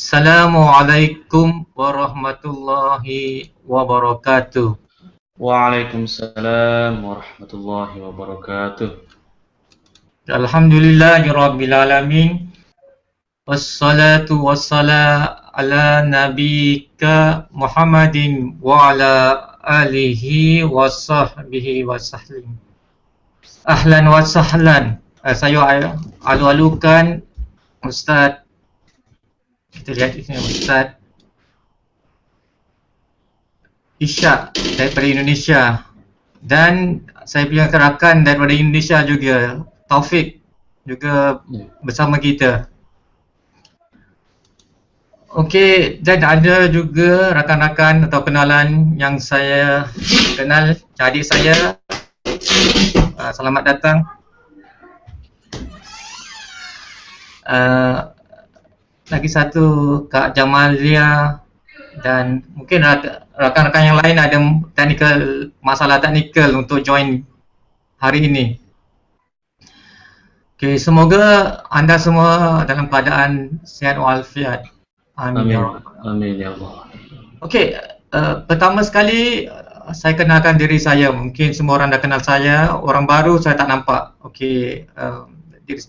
Assalamualaikum warahmatullahi wabarakatuh. Waalaikumsalam warahmatullahi wabarakatuh. Alhamdulillahirabbil alamin. Wassalatu wassalamu ala nabiyyika Muhammadin wa ala alihi wa sahbihi wa sallim. Ahlan wa sahlan. Saya alu-alukan Ustaz. Kita lihat di sini Ustaz Ishak daripada Indonesia, dan saya punya rakan daripada Indonesia juga, Taufik juga bersama kita. Okey, dan ada juga rakan-rakan atau kenalan yang saya kenal, adik saya. Selamat datang. Lagi satu Kak Jamalia, dan mungkin rakan-rakan yang lain ada masalah teknikal untuk join hari ini. Okey, semoga anda semua dalam keadaan sihat walafiat. Amin. Amin ya Allah. Okey, pertama sekali saya kenalkan diri saya. Mungkin semua orang dah kenal saya, orang baru saya tak nampak. Okey,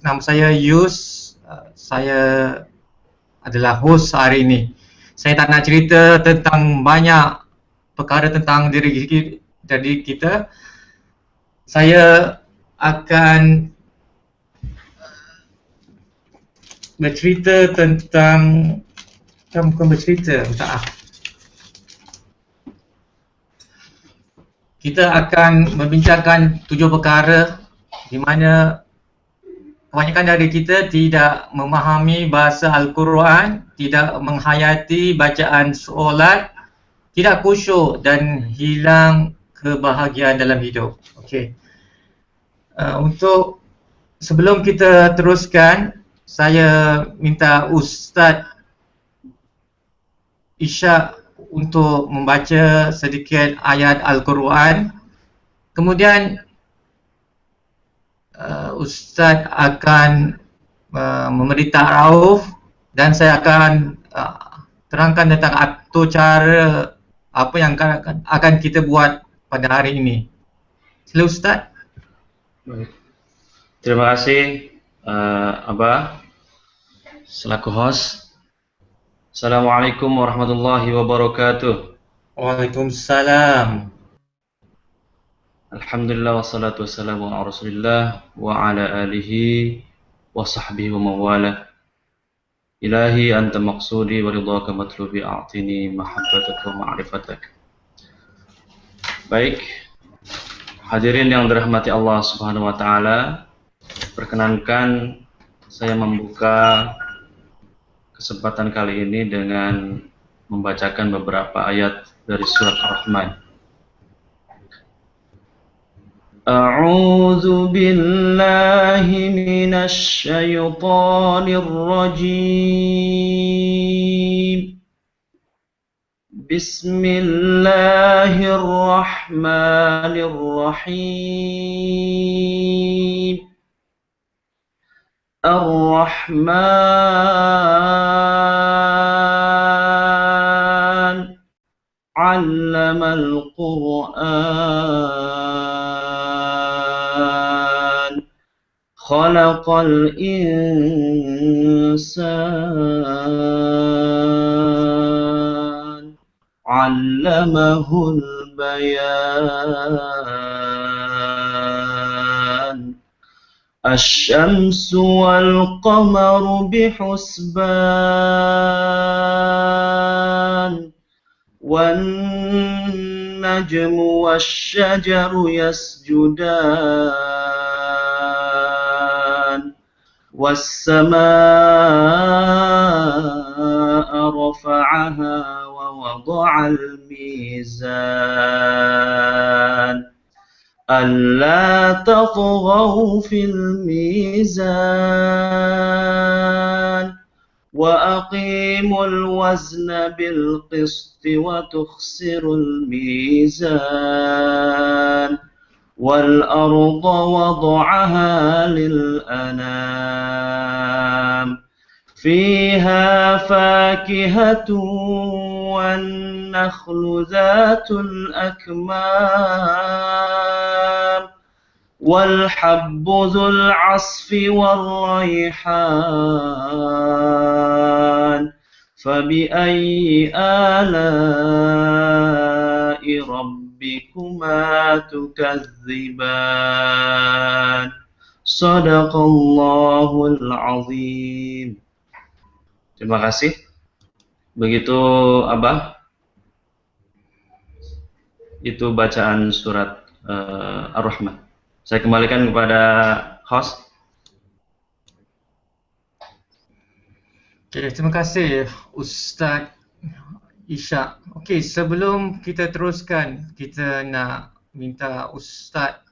nama saya Yus. Saya adalah host hari ini. Saya tak nak cerita tentang banyak perkara tentang diri kita. Saya akan bercerita tentang, kita akan membincangkan 7 perkara di mana kebanyakan dari kita tidak memahami bahasa Al-Quran, tidak menghayati bacaan solat, tidak khusyuk dan hilang kebahagiaan dalam hidup. Okey. Untuk sebelum kita teruskan, saya minta Ustaz Ishak untuk membaca sedikit ayat Al-Quran. Kemudian Ustaz akan memberi ta'aruf, dan saya akan terangkan tentang atur cara apa yang akan kita buat pada hari ini. Sila Ustaz. Baik. Terima kasih Abah selaku host. Assalamualaikum warahmatullahi wabarakatuh. Waalaikumsalam. Alhamdulillah wassalatu wassalamu ala Rasulillah wa ala alihi wa sahbihi wa mawala. Ilahi anta maqsudi wa ridhaka matlubi, a'tini mahabbataka wa ma'rifataka. Baik, hadirin yang dirahmati Allah Subhanahu wa taala, perkenankan saya membuka kesempatan kali ini dengan membacakan beberapa ayat dari surat Ar-Rahman. A'udzu billahi minasy syaithanir rajim. Bismillahirrahmanirrahim. Ar-Rahman 'allamal Qur'an, khalaqal insan, 'allamahul bayan. Asy-syamsu wal qamaru bihusban, wan najmu wasy-syajaru yasjudan, was-samaa'a rafa'aha wa wada'al mizan, alla tatghaw fil mizan, wa aqimul wazna bil qisti wa tukhsirul mizan, wal arda wada'aha lil anam, فيها فاكهة والنخل ذات الأكمام والحب ذو العصف والريحان فبأي آلاء ربكما تكذبان Sadaqallahul azim. Terima kasih. Begitu Abah, itu bacaan surat Ar-Rahman. Saya kembalikan kepada host. Okay, terima kasih Ustaz Ishak. Okey, sebelum kita teruskan, kita nak minta Ustaz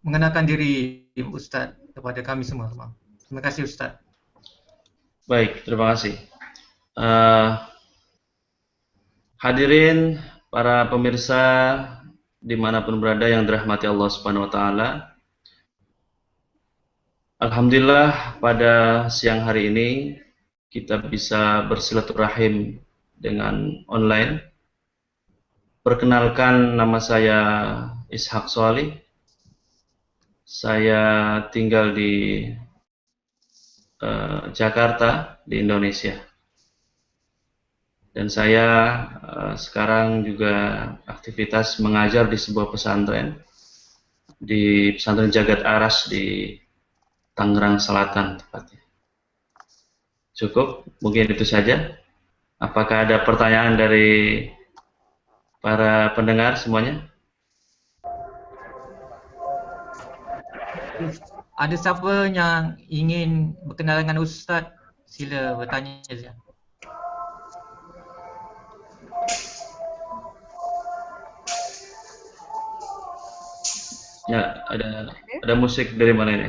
mengenalkan diri Ustaz kepada kami semua. Terima kasih Ustaz. Baik, terima kasih. Hadirin para pemirsa dimanapun berada yang dirahmati Allah Subhanahu Wa Taala. Alhamdulillah pada siang hari ini kita bisa bersilaturahim dengan online. Perkenalkan, nama saya Ishak Sholih. Saya tinggal di Jakarta, di Indonesia. Dan saya sekarang juga aktivitas mengajar di sebuah pesantren, di pesantren Jagat Aras di Tangerang Selatan tepatnya. Cukup, mungkin itu saja. Apakah ada pertanyaan dari para pendengar semuanya? Ada siapa yang ingin berkenalan dengan Ustaz? Sila bertanya saja. Ya, ada musik dari mana ini?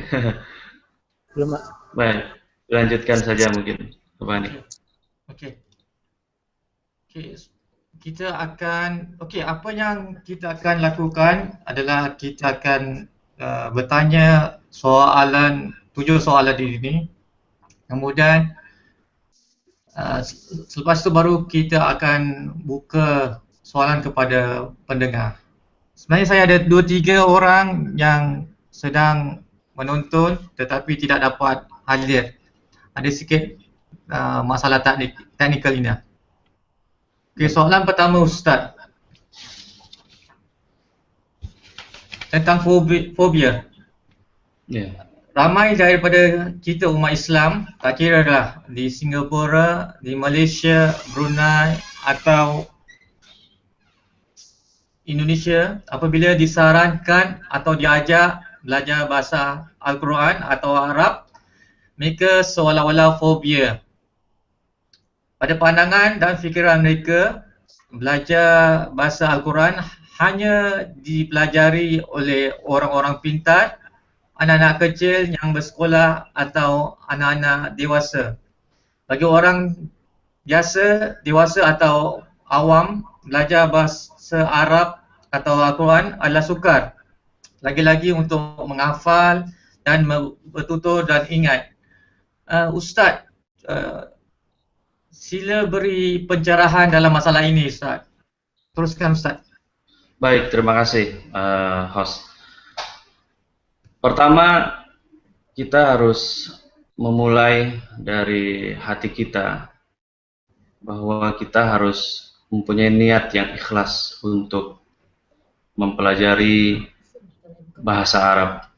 Belum. Baik, lanjutkan saja mungkin, Bapak Ani. Okey. Kita akan, apa yang kita akan lakukan adalah kita akan bertanya soalan, 7 soalan di sini. Kemudian selepas itu baru kita akan buka soalan kepada pendengar. Sebenarnya saya ada 2-3 orang yang sedang menonton tetapi tidak dapat hadir. Ada sikit masalah teknikal ini. Okey, soalan pertama Ustaz. Tentang fobia. Ya. Ramai daripada kita umat Islam, tak kira lah di Singapura, di Malaysia, Brunei atau Indonesia, apabila disarankan atau diajak belajar bahasa Al-Quran atau Arab, mereka seolah-olah fobia. Pada pandangan dan fikiran mereka, belajar bahasa Al-Quran hanya dipelajari oleh orang-orang pintar, anak-anak kecil yang bersekolah atau anak-anak dewasa. Bagi orang biasa, dewasa atau awam, belajar bahasa Arab atau Al-Quran adalah sukar. Lagi-lagi untuk menghafal dan bertutur dan ingat. Ustaz, sila beri pencerahan dalam masalah ini Ustaz. Teruskan Ustaz. Baik, terima kasih host. Pertama, kita harus memulai dari hati kita bahwa kita harus mempunyai niat yang ikhlas untuk mempelajari bahasa Arab.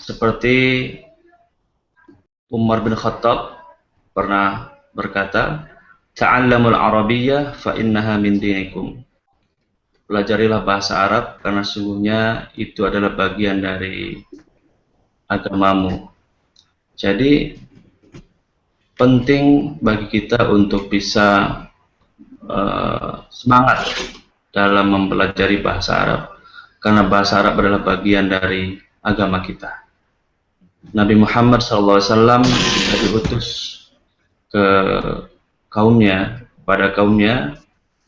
Seperti Umar bin Khattab pernah berkata, "Ta'allamul Arabiyyah fa innaha min dinikum." Pelajarilah bahasa Arab karena sungguhnya itu adalah bagian dari agamamu. Jadi penting bagi kita untuk bisa semangat dalam mempelajari bahasa Arab karena bahasa Arab adalah bagian dari agama kita. Nabi Muhammad SAW diutus ke kaumnya, pada kaumnya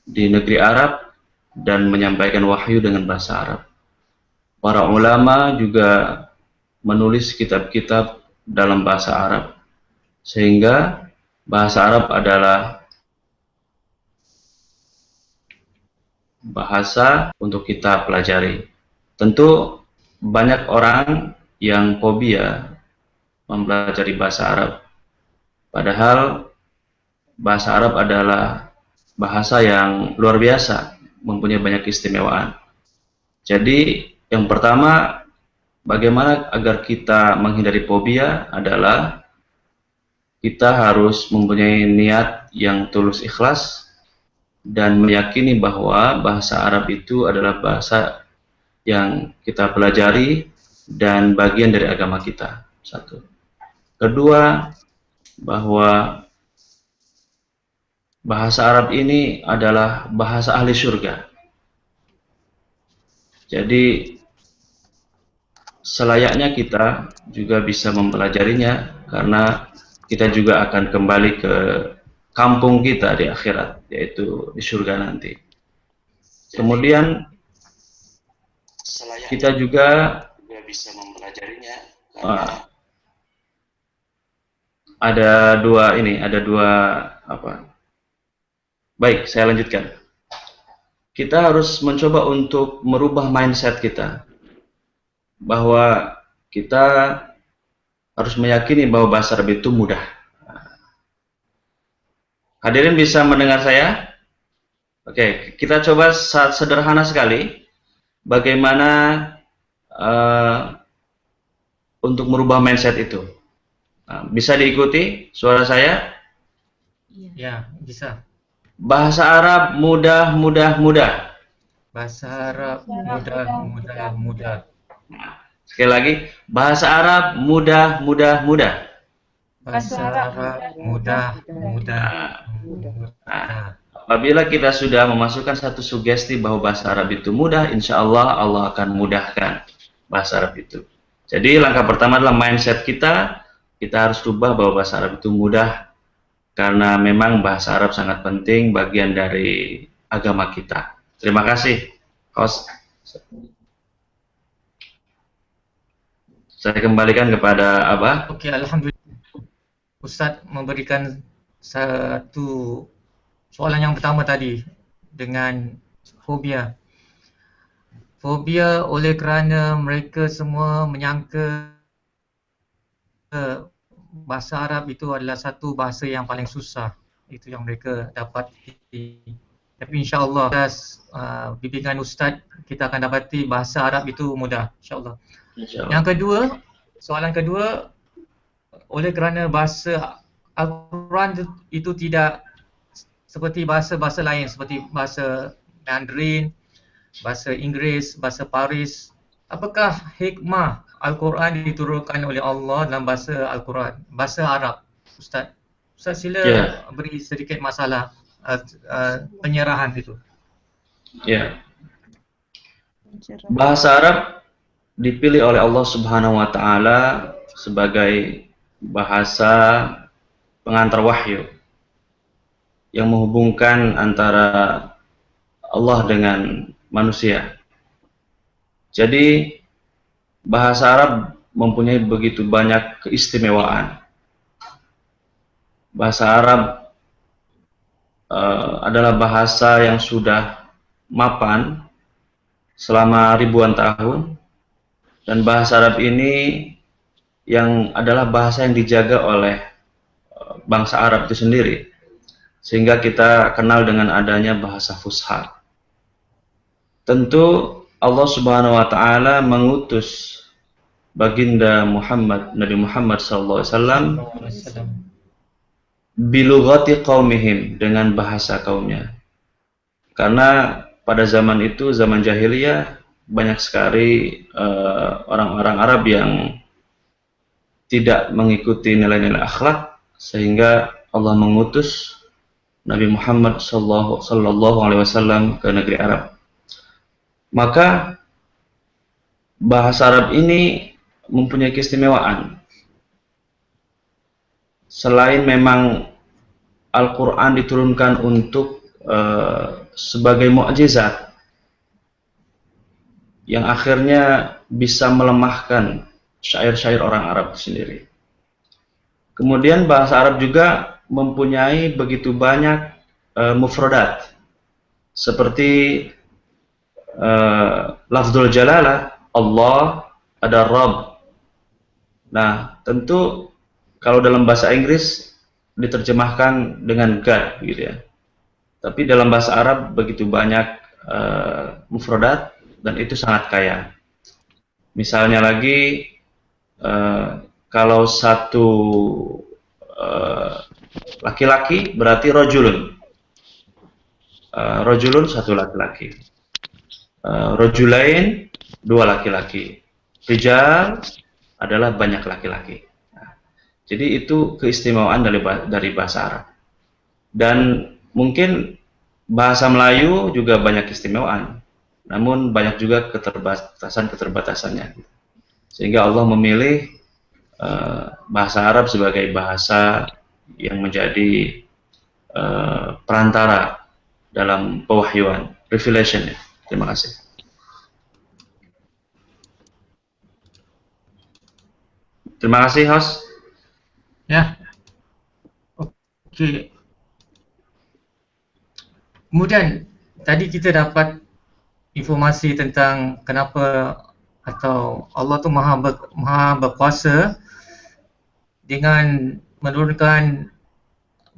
di negeri Arab dan menyampaikan wahyu dengan bahasa Arab. Para ulama juga menulis kitab-kitab dalam bahasa Arab sehingga bahasa Arab adalah bahasa untuk kita pelajari. Tentu banyak orang yang fobia mempelajari bahasa Arab, padahal bahasa Arab adalah bahasa yang luar biasa, mempunyai banyak keistimewaan. Jadi yang pertama, bagaimana agar kita menghindari fobia adalah kita harus mempunyai niat yang tulus ikhlas dan meyakini bahwa bahasa Arab itu adalah bahasa yang kita pelajari dan bagian dari agama kita. Satu. Kedua, bahwa bahasa Arab ini adalah bahasa ahli surga. Jadi selayaknya kita juga bisa mempelajarinya, karena kita juga akan kembali ke kampung kita di akhirat, yaitu di surga nanti. Kemudian kita juga bisa mempelajarinya, ada dua apa? Baik, saya lanjutkan. Kita harus mencoba untuk merubah mindset kita, bahwa kita harus meyakini bahwa bahasa Arab itu mudah. Hadirin bisa mendengar saya? Oke, kita coba sederhana sekali bagaimana untuk merubah mindset itu. Bisa diikuti suara saya? Ya, bisa. Bahasa Arab mudah. Bahasa Arab mudah. Sekali lagi, bahasa Arab mudah. Bahasa Arab mudah. Apabila kita sudah memasukkan satu sugesti bahwa bahasa Arab itu mudah, insya Allah Allah akan mudahkan bahasa Arab itu. Jadi langkah pertama adalah mindset kita harus rubah bahwa bahasa Arab itu mudah, karena memang bahasa Arab sangat penting, bagian dari agama kita. Terima kasih, host. Saya kembalikan kepada Abah. Oke, alhamdulillah. Ustadz memberikan satu soalan yang pertama tadi dengan fobia. Fobia oleh kerana mereka semua menyangka bahasa Arab itu adalah satu bahasa yang paling susah. Itu yang mereka dapati. Tapi insya-Allah bimbingan Ustaz, kita akan dapati bahasa Arab itu mudah, insya-Allah. Yang kedua, soalan kedua, oleh kerana bahasa Al-Quran itu tidak seperti bahasa-bahasa lain, seperti bahasa Mandarin, bahasa Inggeris, bahasa Paris, apakah hikmah Al-Quran diturunkan oleh Allah dalam bahasa Al-Quran, bahasa Arab? Ustaz sila beri sedikit masalah penyerahan itu. Ya. Bahasa Arab dipilih oleh Allah Subhanahu wa taala sebagai bahasa pengantar wahyu yang menghubungkan antara Allah dengan manusia. Jadi bahasa Arab mempunyai begitu banyak keistimewaan. Bahasa Arab adalah bahasa yang sudah mapan selama ribuan tahun, dan bahasa Arab ini yang adalah bahasa yang dijaga oleh bangsa Arab itu sendiri, sehingga kita kenal dengan adanya bahasa Fusha. Tentu Allah Subhanahu wa taala mengutus baginda Muhammad, Nabi Muhammad SAW bilughati qaumihim, dengan bahasa kaumnya. Karena pada zaman itu, zaman jahiliyah, banyak sekali orang-orang Arab yang tidak mengikuti nilai-nilai akhlak, sehingga Allah mengutus Nabi Muhammad sallallahu alaihi wasallam ke negeri Arab. Maka bahasa Arab ini mempunyai keistimewaan. Selain memang Al-Quran diturunkan untuk sebagai mukjizat yang akhirnya bisa melemahkan syair-syair orang Arab sendiri. Kemudian bahasa Arab juga mempunyai begitu banyak mufradat, seperti lafzul jalalah Allah, ada Rabb. Nah, tentu kalau dalam bahasa Inggris diterjemahkan dengan God gitu ya. Tapi dalam bahasa Arab begitu banyak mufradat dan itu sangat kaya. Misalnya lagi kalau satu laki-laki berarti rojulun. Rojulun satu laki-laki. Rojulain dua laki-laki. Rijal adalah banyak laki-laki. Nah, jadi itu keistimewaan dari bahasa Arab. Dan mungkin bahasa Melayu juga banyak keistimewaan, namun banyak juga keterbatasannya. Sehingga Allah memilih bahasa Arab sebagai bahasa yang menjadi perantara dalam pewahyuan, revelation. Terima kasih. Terima kasih, host. Ya. Okey. Kemudian tadi kita dapat informasi tentang kenapa atau Allah tu maha berkuasa dengan menurunkan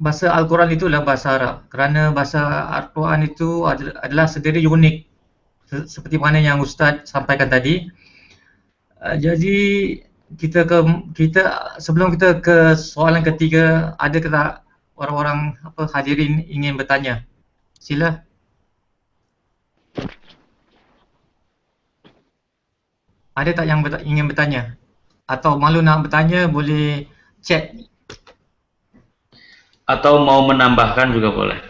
bahasa Al-Quran itu dalam bahasa Arab, kerana bahasa Al-Quran itu adalah sendiri unik seperti mana yang Ustaz sampaikan tadi. Jadi kita sebelum kita ke soalan ketiga, ada ke tak orang-orang hadirin ingin bertanya? Sila. Ada tak yang ingin bertanya? Atau malu nak bertanya, boleh chat. Atau mau menambahkan juga boleh.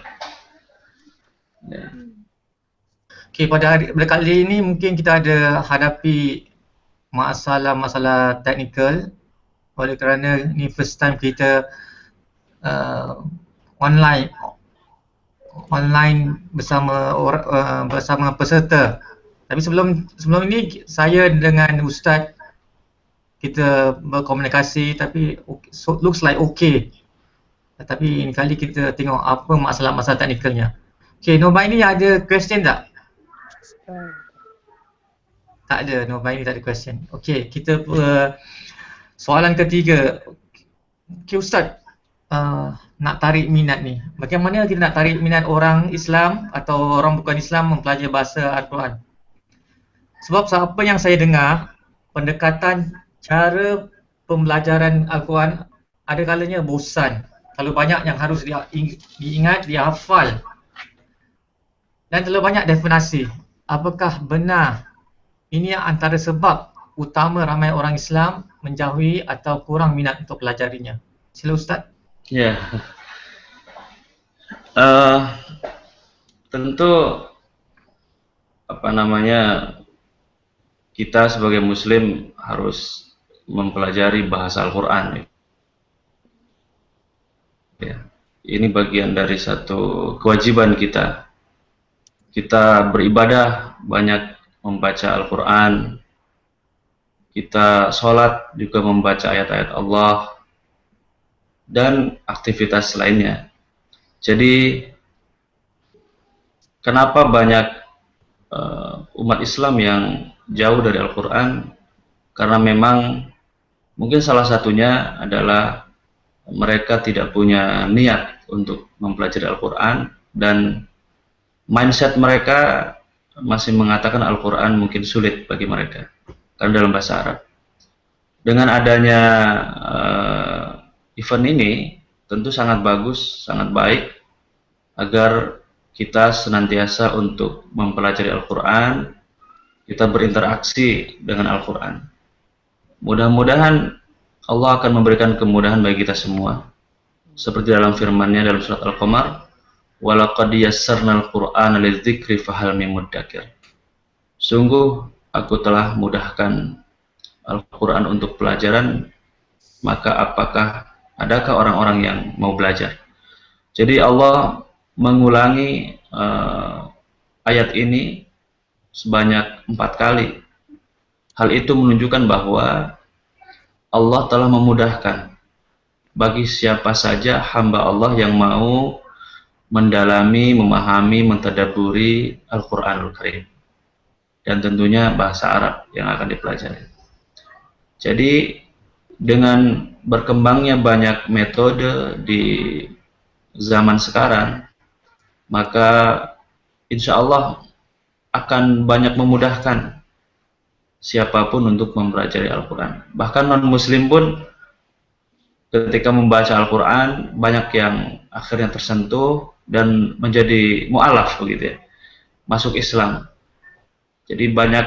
Ya. Okey, pada kali ini mungkin kita ada hadapi masalah teknikal, oleh kerana ni first time kita online bersama peserta. Tapi sebelum ini saya dengan Ustaz kita berkomunikasi, tapi looks like okay. Tapi ini kali kita tengok apa masalah teknikalnya. Okey, Nova ini ada question tak? Tak ada, Nova ini tak ada question. Okey, kita soalan ketiga. Okey Ustaz, nak tarik minat ni. Bagaimana kita nak tarik minat orang Islam atau orang bukan Islam mempelajari bahasa Al-Quran? Sebab apa yang saya dengar, pendekatan cara pembelajaran Al-Quran ada kalanya bosan. Terlalu banyak yang harus diingat, dihafal. Dan terlalu banyak definisi. Apakah benar ini antara sebab utama ramai orang Islam menjauhi atau kurang minat untuk pelajarinya? Sila Ustaz. Ya. Tentu kita sebagai muslim harus mempelajari bahasa Al-Quran. Ya. Ini bagian dari satu kewajiban kita. Kita beribadah banyak membaca Al-Quran. Kita sholat juga membaca ayat-ayat Allah dan aktivitas lainnya. Jadi kenapa banyak umat Islam yang jauh dari Al-Quran? Karena memang mungkin salah satunya adalah mereka tidak punya niat untuk mempelajari Al-Quran, dan mindset mereka masih mengatakan Al-Quran mungkin sulit bagi mereka karena dalam bahasa Arab. Dengan adanya event ini tentu sangat bagus, sangat baik agar kita senantiasa untuk mempelajari Al-Quran, kita berinteraksi dengan Al-Quran. Mudah-mudahan Allah akan memberikan kemudahan bagi kita semua, seperti dalam firman-Nya dalam surat Al-Qamar, "Walaqad yassarnal Qur'ana lidzikri fahal mim muddakir." Sungguh aku telah mudahkan Al-Quran untuk pelajaran, maka adakah orang-orang yang mau belajar? Jadi Allah mengulangi ayat ini sebanyak 4 kali. Hal itu menunjukkan bahwa Allah telah memudahkan bagi siapa saja hamba Allah yang mau mendalami, memahami, mentadabburi Al-Quranul Karim, dan tentunya bahasa Arab yang akan dipelajari. Jadi dengan berkembangnya banyak metode di zaman sekarang, maka insya Allah akan banyak memudahkan siapapun untuk mempelajari Al-Quran. Bahkan non-muslim pun ketika membaca Al-Quran banyak yang akhirnya tersentuh dan menjadi mu'alaf begitu ya, masuk Islam. Jadi banyak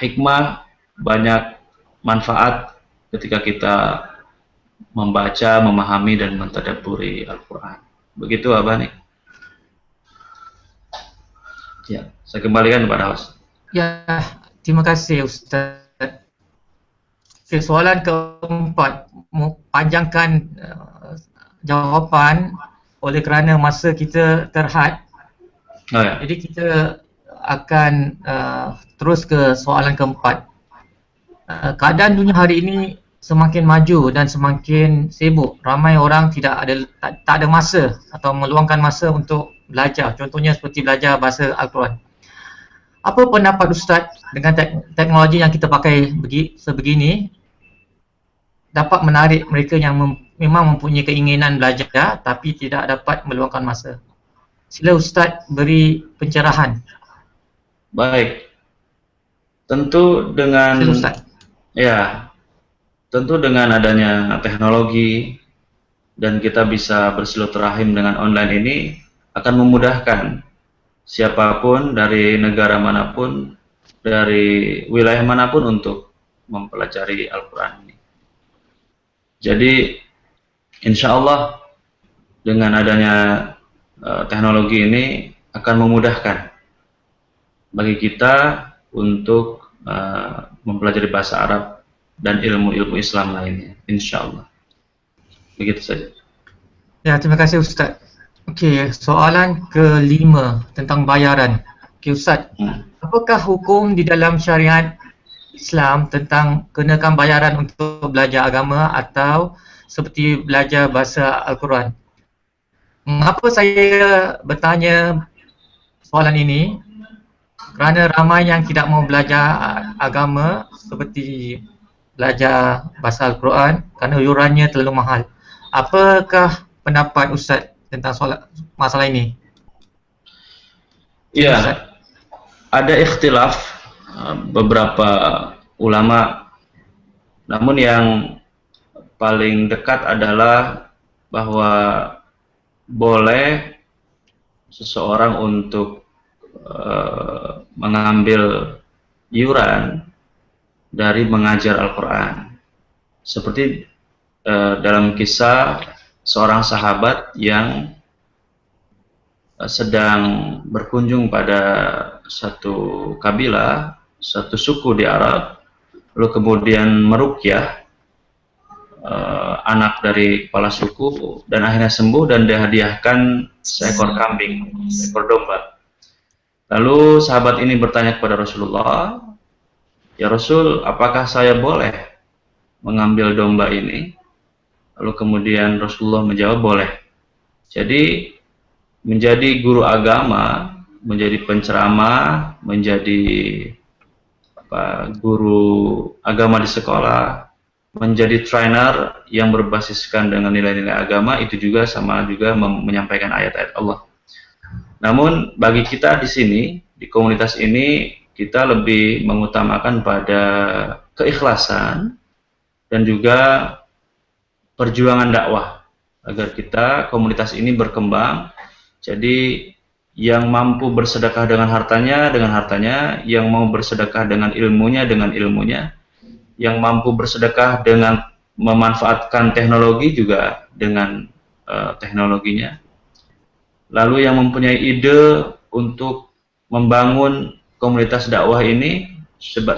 hikmah, banyak manfaat ketika kita membaca, memahami dan mentadabburi Al-Quran. Begitu Abah nih. Ya, saya kembalikan kepada host. Ya, terima kasih Ustaz. Okay, soalan keempat, panjangkan jawapan oleh kerana masa kita terhad. Oh, ya. Jadi kita akan terus ke soalan keempat. Keadaan dunia hari ini semakin maju dan semakin sibuk. Ramai orang tak ada masa atau meluangkan masa untuk belajar. Contohnya seperti belajar bahasa Al-Quran. Apa pendapat Ustaz dengan teknologi yang kita pakai sebegini dapat menarik mereka yang memang mempunyai keinginan belajar tapi tidak dapat meluangkan masa? Sila Ustaz beri pencerahan. Baik. Tentu dengan Sila Ustaz. Ya, tentu dengan adanya teknologi dan kita bisa bersilaturahim dengan online ini akan memudahkan siapapun dari negara manapun, dari wilayah manapun untuk mempelajari Al-Quran ini. Jadi insya Allah dengan adanya teknologi ini akan memudahkan bagi kita untuk mempelajari bahasa Arab dan ilmu-ilmu Islam lainnya, insya Allah. Begitu saja. Ya, terima kasih Ustaz. Okey, soalan kelima tentang bayaran. Okey Ustaz, apakah hukum di dalam syariat Islam tentang kenakan bayaran untuk belajar agama atau seperti belajar bahasa Al-Quran? Mengapa saya bertanya soalan ini? Kerana ramai yang tidak mau belajar agama seperti belajar bahasa Al-Quran kerana yurannya terlalu mahal. Apakah pendapat Ustaz tentang masalah ini? Ya, ada ikhtilaf beberapa ulama, namun yang paling dekat adalah bahwa boleh seseorang untuk mengambil iuran dari mengajar Al-Quran. Seperti dalam kisah seorang sahabat yang sedang berkunjung pada satu kabilah, satu suku di Arab, lalu kemudian meruqyah anak dari kepala suku dan akhirnya sembuh dan dihadiahkan seekor kambing, seekor domba. Lalu sahabat ini bertanya kepada Rasulullah, "Ya Rasul, apakah saya boleh mengambil domba ini?" Lalu kemudian Rasulullah menjawab, boleh. Jadi menjadi guru agama, menjadi penceramah, menjadi guru agama di sekolah, menjadi trainer yang berbasiskan dengan nilai-nilai agama, itu juga sama juga menyampaikan ayat-ayat Allah. Namun bagi kita di sini, di komunitas ini, kita lebih mengutamakan pada keikhlasan dan juga perjuangan dakwah agar kita komunitas ini berkembang. Jadi yang mampu bersedekah dengan hartanya, yang mau bersedekah dengan ilmunya, yang mampu bersedekah dengan memanfaatkan teknologi juga dengan teknologinya. Lalu yang mempunyai ide untuk membangun komunitas dakwah ini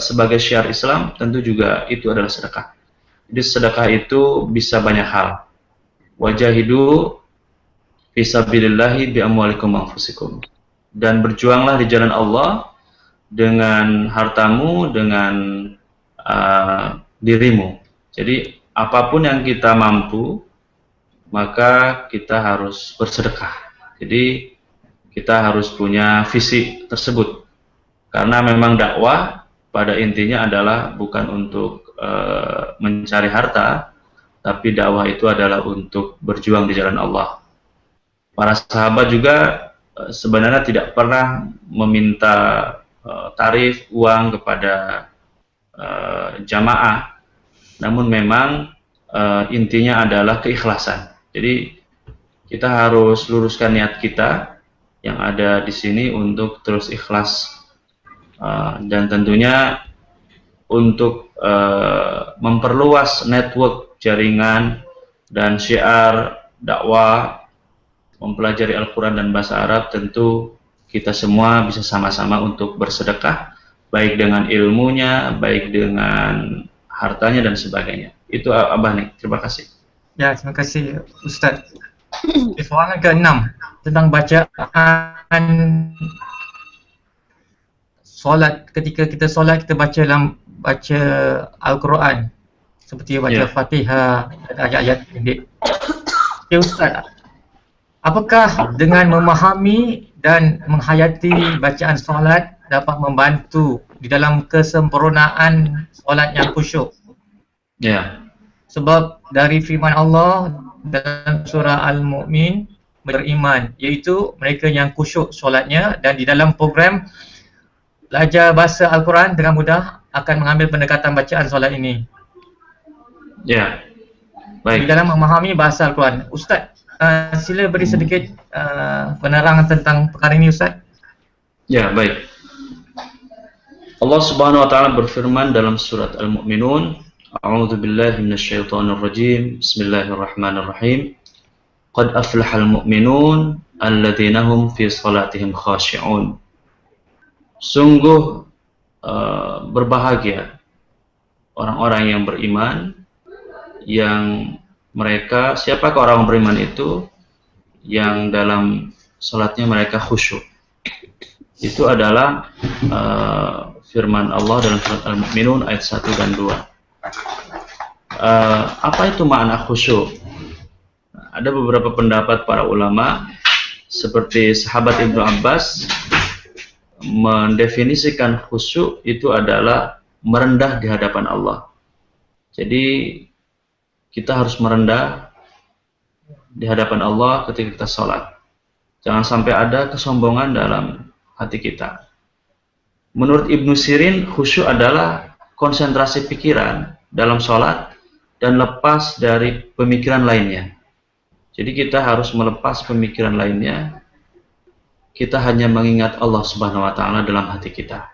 sebagai syiar Islam, tentu juga itu adalah sedekah. Jadi sedekah itu bisa banyak hal. Wajahidu fisabilillahi bi amwalikum anfusikum. Dan berjuanglah di jalan Allah dengan hartamu, dengan dirimu. Jadi apapun yang kita mampu, maka kita harus bersedekah. Jadi kita harus punya visi tersebut. Karena memang dakwah pada intinya adalah bukan untuk mencari harta, tapi dakwah itu adalah untuk berjuang di jalan Allah. Para sahabat juga sebenarnya tidak pernah meminta tarif uang kepada jamaah, namun memang intinya adalah keikhlasan. Jadi kita harus luruskan niat kita yang ada di sini untuk terus ikhlas, dan tentunya untuk memperluas network jaringan dan syiar dakwah, mempelajari Al-Quran dan bahasa Arab. Tentu kita semua bisa sama-sama untuk bersedekah, baik dengan ilmunya, baik dengan hartanya dan sebagainya. Itu Abah nih, terima kasih. Ya, terima kasih Ustaz. Soalan ke-6 tentang bacaan solat. Ketika kita solat, kita baca Al-Quran seperti baca Fatihah dan ayat-ayat pendek. Ya Ustaz, apakah dengan memahami dan menghayati bacaan solat dapat membantu di dalam kesempurnaan solat yang khusyuk? Ya. Sebab dari firman Allah dalam surah Al-Mu'min, beriman, iaitu mereka yang khusyuk solatnya, dan di dalam program belajar bahasa Al-Quran dengan mudah akan mengambil pendekatan bacaan solat ini. Ya, baik. Di dalam memahami bahasa Al-Quran, Ustaz, sila beri sedikit penerangan tentang perkara ini, Ustaz. Ya, baik. Allah Subhanahu wa taala berfirman dalam surat Al-Mu'minun, A'udzu billahi minasyaitonir rajim. Bismillahirrahmanirrahim. Qad aflahal mu'minun alladzina hum fi shalatihim khashi'un. Sungguh berbahagia orang-orang yang beriman, yang mereka, siapakah orang beriman itu? Yang dalam salatnya mereka khusyuk. Itu adalah firman Allah dalam surat Al-Mu'minun ayat 1 dan 2. Apa itu makna khusyuk? Ada beberapa pendapat para ulama, seperti sahabat Ibnu Abbas mendefinisikan khusyuk itu adalah merendah di hadapan Allah. Jadi kita harus merendah di hadapan Allah ketika kita sholat. Jangan sampai ada kesombongan dalam hati kita. Menurut Ibnu Sirin, khusyuk adalah konsentrasi pikiran dalam sholat dan lepas dari pemikiran lainnya. Jadi kita harus melepas pemikiran lainnya. Kita hanya mengingat Allah Subhanahu wa taala dalam hati kita.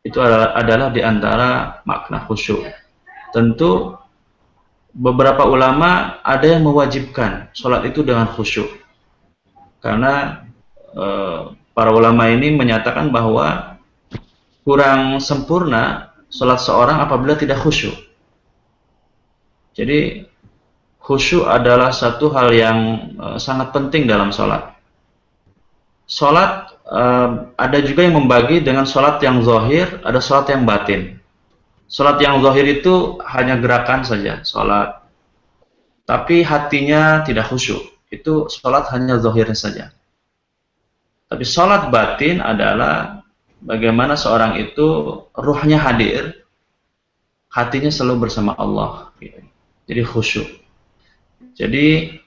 Itu adalah di antara makna khusyuk. Tentu beberapa ulama ada yang mewajibkan sholat itu dengan khusyuk. Karena para ulama ini menyatakan bahwa kurang sempurna sholat seorang apabila tidak khusyuk. Jadi khusyuk adalah satu hal yang sangat penting dalam sholat. Sholat ada juga yang membagi dengan sholat yang zahir, ada sholat yang batin. Sholat yang zahir itu hanya gerakan saja, sholat. Tapi hatinya tidak khusyuk. Itu sholat hanya zahirnya saja. Tapi sholat batin adalah bagaimana seorang itu ruhnya hadir, hatinya selalu bersama Allah. Jadi khusyuk. Jadi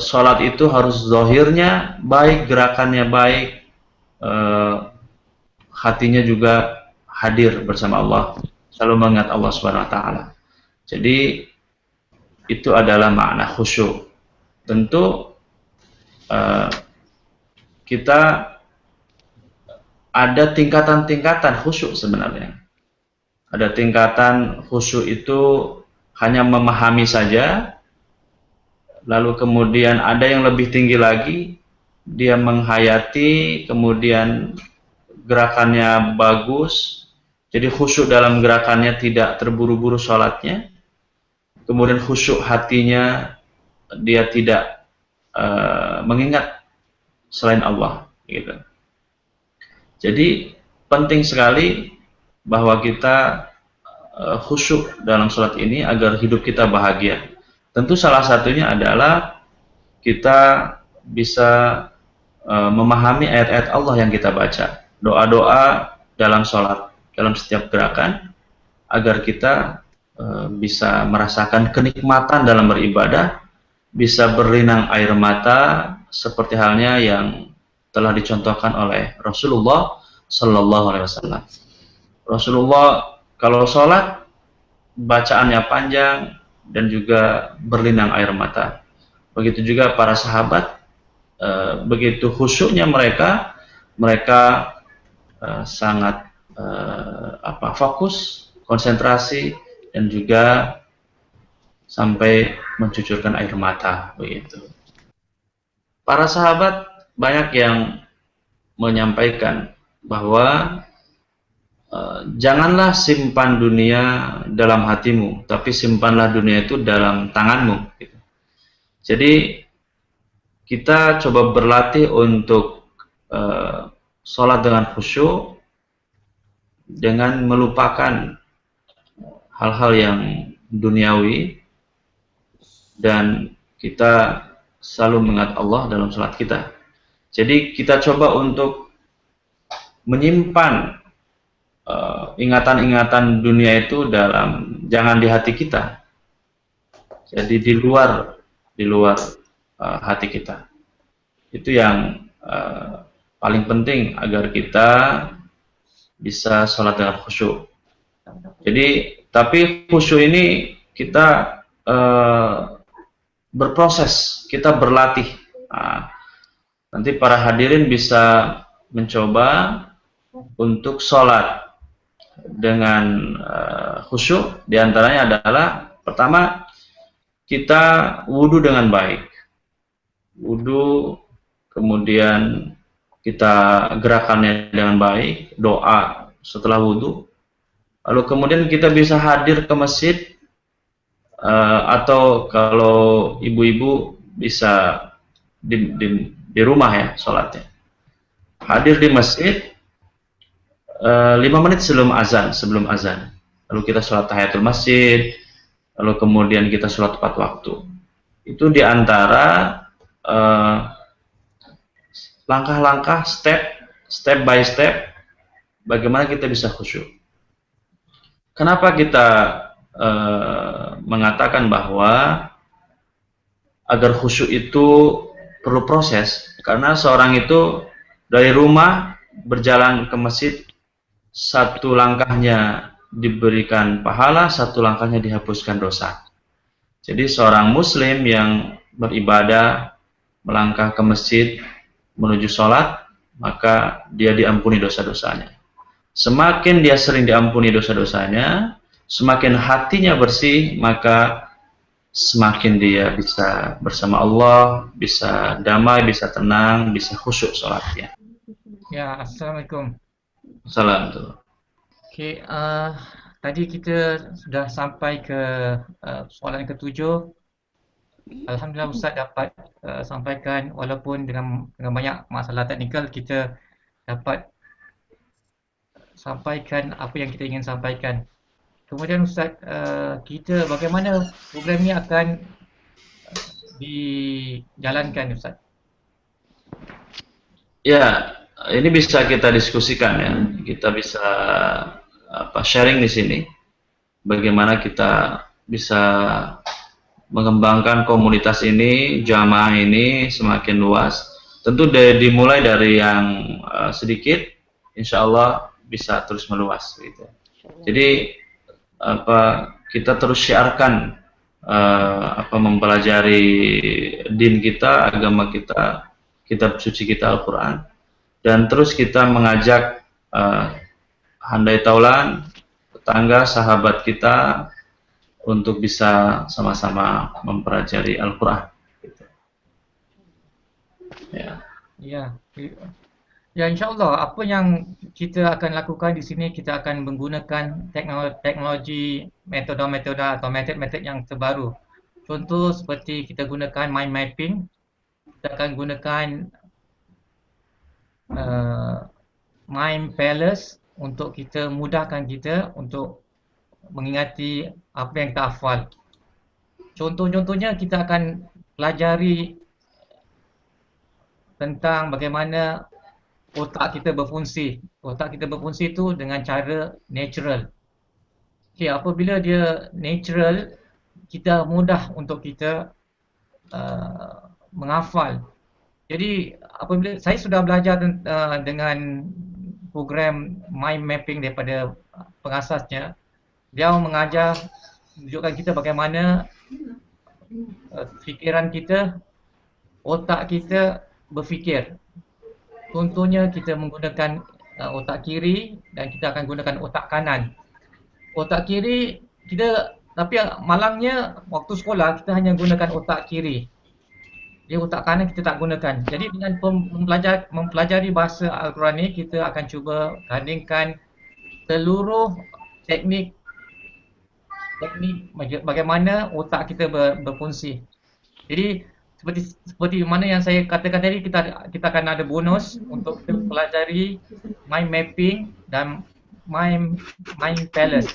sholat itu harus zahirnya baik, gerakannya baik, hatinya juga hadir bersama Allah, selalu mengingat Allah Subhanahu wa taala. Jadi itu adalah makna khusyuk. Tentu kita ada tingkatan-tingkatan khusyuk sebenarnya. Ada tingkatan khusyuk itu hanya memahami saja, lalu kemudian ada yang lebih tinggi lagi, dia menghayati, kemudian gerakannya bagus, jadi khusyuk dalam gerakannya, tidak terburu-buru sholatnya, kemudian khusyuk hatinya, dia tidak mengingat selain Allah, gitu. Jadi penting sekali bahwa kita khusyuk dalam sholat ini agar hidup kita bahagia? Tentu salah satunya adalah kita bisa memahami ayat-ayat Allah yang kita baca, doa-doa dalam sholat, dalam setiap gerakan, agar kita bisa merasakan kenikmatan dalam beribadah, bisa berlinang air mata seperti halnya yang telah dicontohkan oleh Rasulullah Sallallahu Alaihi Wasallam. Rasulullah kalau sholat bacaannya panjang dan juga berlinang air mata. Begitu juga para sahabat, begitu khusyuknya mereka sangat fokus, konsentrasi, dan juga sampai mencucurkan air mata begitu. Para sahabat banyak yang menyampaikan bahwa janganlah simpan dunia dalam hatimu, tapi simpanlah dunia itu dalam tanganmu. Gitu. Jadi kita coba berlatih untuk sholat dengan khusyuk, dengan melupakan hal-hal yang duniawi, dan kita selalu mengingat Allah dalam sholat kita. Jadi kita coba untuk menyimpan ingatan-ingatan dunia itu jangan di hati kita, jadi di luar hati kita. Itu yang paling penting agar kita bisa sholat dengan khusyuk. Jadi tapi khusyuk ini kita berproses, kita berlatih. Nanti para hadirin bisa mencoba untuk sholat dengan khusyuk. Di antaranya adalah pertama, kita wudhu dengan baik. Wudhu, kemudian kita gerakannya dengan baik, doa setelah wudhu. Lalu kemudian kita bisa hadir ke masjid, atau kalau ibu-ibu bisa di rumah ya sholatnya. Hadir di masjid 5 menit sebelum azan. Lalu kita sholat tahiyatul masjid, lalu kemudian kita sholat tepat waktu. Itu diantara langkah-langkah, step by step, bagaimana kita bisa khusyuk. Kenapa kita mengatakan bahwa agar khusyuk itu perlu proses? Karena seorang itu dari rumah berjalan ke masjid, satu langkahnya diberikan pahala, satu langkahnya dihapuskan dosa. Jadi seorang muslim yang beribadah, melangkah ke masjid menuju sholat, maka dia diampuni dosa-dosanya. Semakin dia sering diampuni dosa-dosanya, semakin hatinya bersih, maka semakin dia bisa bersama Allah, bisa damai, bisa tenang, bisa khusyuk sholatnya. Ya, Assalamualaikum. Assalamualaikum. Okey, tadi kita sudah sampai ke soalan ke-7. Alhamdulillah Ustaz dapat sampaikan, walaupun dengan banyak masalah teknikal, kita dapat sampaikan apa yang kita ingin sampaikan. Kemudian Ustaz, kita bagaimana program ini akan dijalankan Ustaz? Ya, ini bisa kita diskusikan ya. Kita bisa sharing di sini. Bagaimana kita bisa mengembangkan komunitas ini, jamaah ini semakin luas. Tentu dimulai dari yang sedikit, insya Allah bisa terus meluas gitu. Jadi kita terus syiarkan mempelajari din kita, agama kita, kitab suci kita Al-Quran, dan terus kita mengajak handai taulan, tetangga, sahabat kita untuk bisa sama-sama mempelajari Al-Quran gitu. Ya, insyaAllah apa yang kita akan lakukan di sini, kita akan menggunakan teknologi, metode-metode atau metode yang terbaru. Contoh seperti kita gunakan mind mapping, kita akan gunakan mind palace untuk kita mudahkan kita untuk mengingati apa yang kita hafal. Contohnya kita akan pelajari tentang bagaimana otak kita berfungsi. Otak kita berfungsi itu dengan cara natural. Okay, apabila dia natural, kita mudah untuk kita menghafal. Jadi apabila saya sudah belajar dengan program mind mapping daripada pengasasnya, dia mengajar tunjukkan kita bagaimana fikiran kita, otak kita berfikir. Contohnya kita menggunakan otak kiri dan kita akan gunakan otak kanan. Otak kiri kita, tapi malangnya waktu sekolah kita hanya gunakan otak kiri. Dia otak kanan kita tak gunakan. Jadi dengan mempelajari bahasa Al-Quran ni, kita akan cuba bandingkan seluruh teknik bagaimana otak kita berfungsi. Jadi seperti mana yang saya katakan tadi, kita akan ada bonus untuk kita pelajari mind mapping dan mind palace.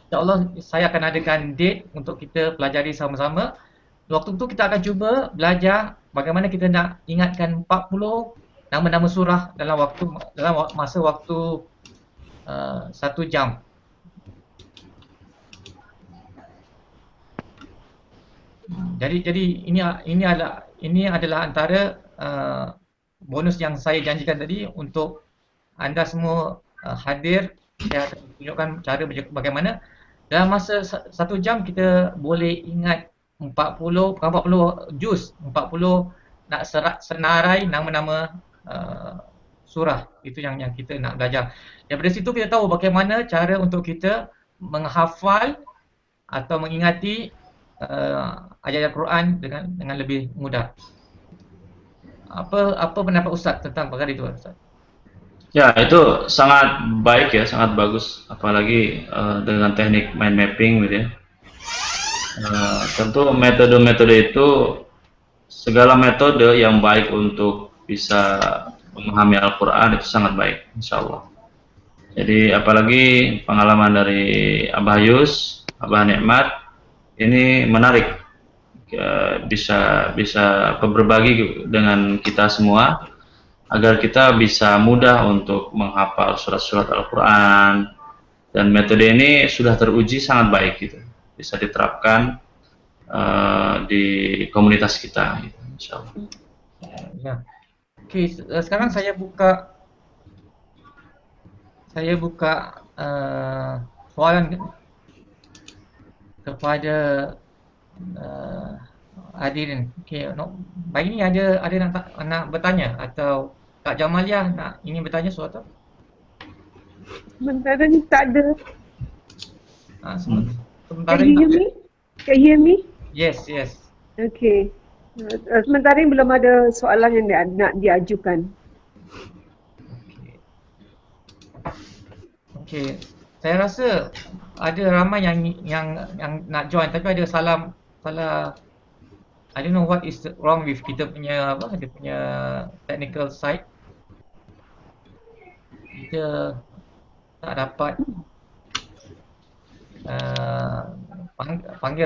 InsyaAllah saya akan adakan date untuk kita pelajari sama-sama. Waktu itu kita akan cuba belajar bagaimana kita nak ingatkan 40 nama-nama surah dalam masa waktu 1 jam. Jadi ini adalah antara bonus yang saya janjikan tadi untuk anda semua hadir. Saya akan tunjukkan cara bagaimana dalam masa 1 jam kita boleh ingat 40 juz, 40 nak senarai nama-nama surah. Itu yang kita nak belajar. Daripada situ kita tahu bagaimana cara untuk kita menghafal atau mengingati ayat-ayat Quran dengan lebih mudah. Apa pendapat Ustaz tentang perkara itu, Ustaz? Ya, itu sangat baik ya, sangat bagus. Apalagi dengan teknik mind mapping gitu ya. Tentu metode-metode itu, segala metode yang baik untuk bisa memahami Al-Quran itu sangat baik, insya Allah. Jadi apalagi pengalaman dari Abah Yus, Abah Nikmat, ini menarik, bisa berbagi dengan kita semua agar kita bisa mudah untuk menghafal surat-surat Al-Quran, dan metode ini sudah teruji sangat baik gitu, bisa diterapkan di komunitas kita gitu, insya Allah. Ya. Oke, sekarang saya buka soalan kepada hadirin. Okey, baik ni ada nak bertanya atau Kak Jamaliah nak ingin bertanya sesuatu? Sementara ni tak ada. Sementara Can you hear me? Can you hear me? Yes. Okay. Sementara ni belum ada soalan yang nak diajukan. Okey. Saya rasa ada ramai yang nak join, tapi ada salah. I don't know what is wrong with kita punya dia punya technical side. Kita tak dapat panggil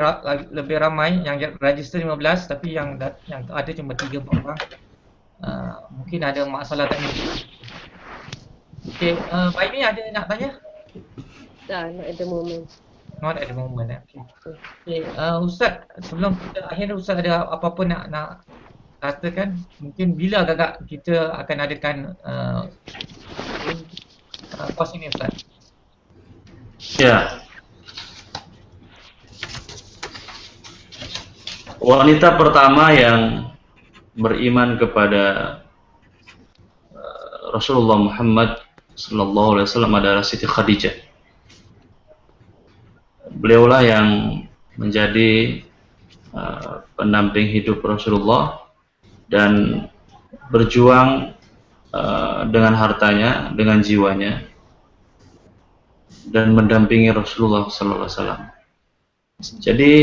lebih ramai, yang register 15 tapi yang ada cuma 3-4 orang. Mungkin ada masalah teknik. Okey, baik ni ada nak tanya? Not at the moment. Not at the moment. Okay. Ustaz, sebelum kita akhir, Ustaz ada apa-apa nak katakan? Mungkin bila agak kita akan adakan kos ini, Ustaz? Ya. Wanita pertama yang beriman kepada Rasulullah Muhammad sallallahu alaihi wasallam adalah Siti Khadijah. Beliaulah yang menjadi pendamping hidup Rasulullah dan berjuang dengan hartanya, dengan jiwanya, dan mendampingi Rasulullah sallallahu alaihi wasallam. Jadi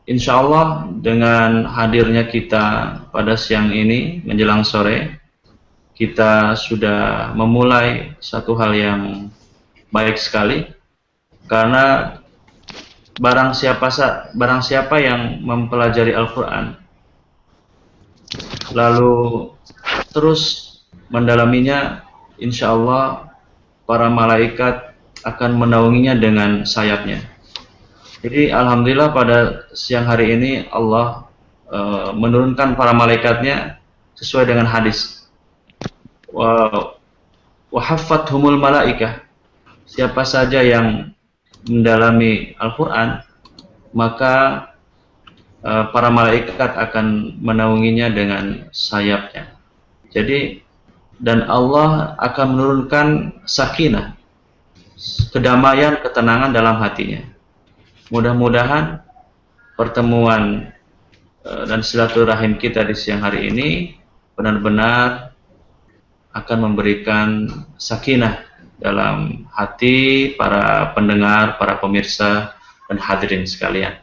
insya Allah dengan hadirnya kita pada siang ini menjelang sore, kita sudah memulai satu hal yang baik sekali, Karena barang siapa yang mempelajari Al-Quran lalu terus mendalaminya, insya Allah para malaikat akan menaunginya dengan sayapnya. Jadi alhamdulillah pada siang hari ini Allah menurunkan para malaikatnya sesuai dengan hadis. Wa haffathumul malaikah. Siapa saja yang mendalami Al-Quran, maka para malaikat akan menaunginya dengan sayapnya. Jadi, dan Allah akan menurunkan sakinah, kedamaian, ketenangan dalam hatinya. Mudah-mudahan pertemuan dan silaturahim kita di siang hari ini benar-benar akan memberikan sakinah dalam hati para pendengar, para pemirsa, dan hadirin sekalian.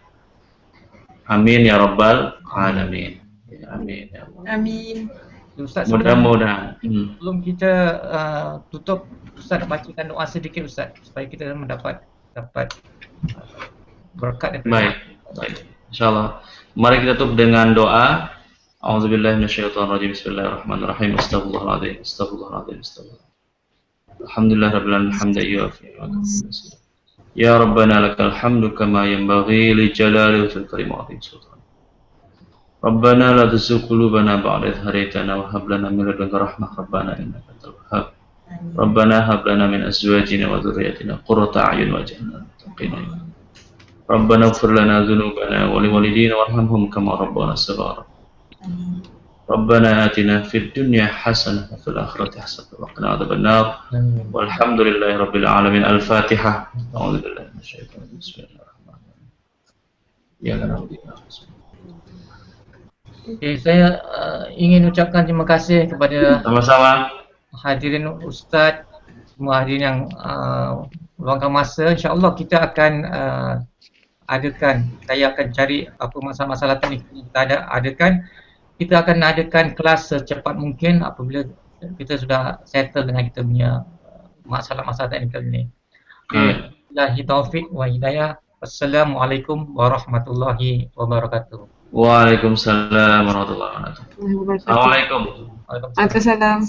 Amin ya rabbal alamin. Amin ya Allah. Amin. Ustaz, Mudah-mudahan. sebelum kita tutup, Ustaz nak bacakan doa sedikit Ustaz supaya kita dapat berkat daripada Baik. Insyaallah. Mari kita tutup dengan doa. A'udzubillahi minasyaitonirrajim. Bismillahirrahmanirrahim. Astaghfirullahaladzim. Alhamdulillahirabbil alamin. Hamdan yuwafi wa yukafi. Ya Rabbana lakal hamdu kama yanbaghi li jalali wajhikal karim wa 'azimi sultan. Rabbana la tuzigh qulubana ba'da idh hadaytana wa hab lana min ladunka rahmah rabbana innaka antal wahhab. Rabbana hab lana min azwajina wa dhurriyyatina qurrata a'yun waj'alna lil muttaqina imama. Rabbana ighfir lana dhunubana wa liwalidina warhamhum kama rabbana shighara. Rabbana atina fid dunya hasanah wa fil akhirati hasanah wa qina adzabannar. Walhamdulillahi rabbil alamin. Al-Fatihah. A'udzu billahi minasyaitonir rajim. Bismillahirrahmanirrahim. Ya Rabbi. Okay, saya ingin ucapkan terima kasih kepada Sama-sama. hadirin Ustaz, semua hadirin yang luangkan masa. InsyaAllah kita akan adakan, saya akan cari apa masalah-masalah teknik kita adakan. Kita akan adakan kelas secepat mungkin apabila kita sudah settle dengan kita punya masalah-masalah teknikal ini. Billahi taufik wa hidayah. Wassalamualaikum warahmatullahi wabarakatuh. Waalaikumsalam warahmatullahi wabarakatuh. Assalamualaikum. Waalaikumsalam.